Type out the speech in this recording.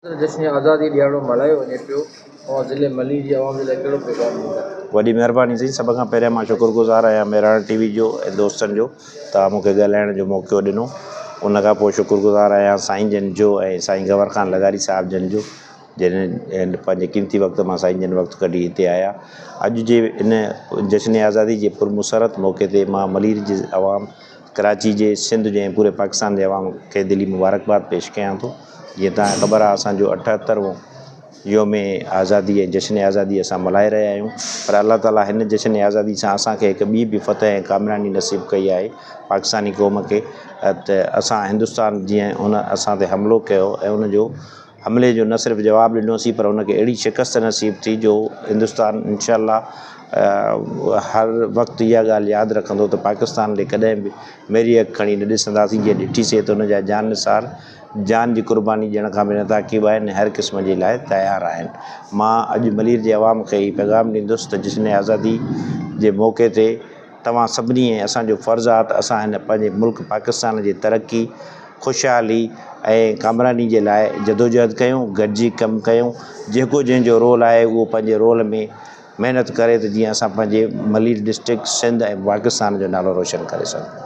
जश्न आज़ादी ॾियारो मल्हायो वञे पियो और ज़िले मली जी आवाम जे लाइ कहिड़ो पैगाम ॾींदा? वॾी महिरबानी साईं। सभ खां पहिरियों मां शुक्रगुज़ार आहियां मेराण टीवी जो ऐं दोस्तनि जो तव्हां मूंखे ॻाल्हाइण जो मौक़ो ॾिनो। उन खां पोइ शुक्रगुज़ार आहियां साईं जन जो ऐं साईं गवर ख़ान लगारी साहिब जन जो, जिन पंहिंजे क़ीमती वक़्तु मां साईं जन वक़्तु कढी हिते आया। अॼु जे इन जश्न आज़ादी जे पुरमुसरत मौक़े ते मां मलीर जी आवाम, कराची जे, सिंध जे ऐं पूरे पाकिस्तान जे आवाम खे दिली मुबारकबाद पेश कयां थो। जीअं तव्हांखे ख़बर आहे, असांजो 78वां योम आज़ादी ऐं जश्न आज़ादी असां मल्हाए रहिया आहियूं। पर अलाह ताला हिन जश्न आज़ादी सां असांखे हिकु ॿी बि फतह ऐं कामयाबी नसीबु कई आहे पाकिस्तानी क़ौम खे। त असां हिंदुस्तान जीअं हुन असां ते हमिलो कयो ऐं उनजो हमले जो न सिर्फ़ु जवाबु ॾिनोसीं, पर उनखे अहिड़ी शिकस्त नसीबु थी जो हिंदुस्तान इंशा अल्लाह हर वक़्तु इहा ॻाल्हि यादि रखंदो त पाकिस्तान ॾे कॾहिं बि मेरी अखि खणी न ॾिसंदासीं। जीअं ॾिठीसीं त उनजा जान निसार जान जी क़ुर्बानी ॾियण खां बि न ताक़ीब आहिनि, हर क़िस्म जे लाइ तयारु आहिनि। मां अॼु मलीर जे आवाम खे ई पैगाम ॾींदुसि त जश्न आज़ादी जे मौक़े ते तव्हां सभिनी ऐं असांजो फ़र्ज़ु आहे त असां हिन पंहिंजे मुल्क पाकिस्तान जी तरक़ी, ख़ुशहाली ऐं कामरानी जे लाइ जदोजहद कयूं, गॾिजी कमु कयूं। जेको जंहिंजो रोल आहे उहो पंहिंजे रोल में महिनत करे त जीअं असां पंहिंजे मलीर डिस्ट्रिक्ट, सिंध ऐं पाकिस्तान जो नालो रोशन करे सघूं।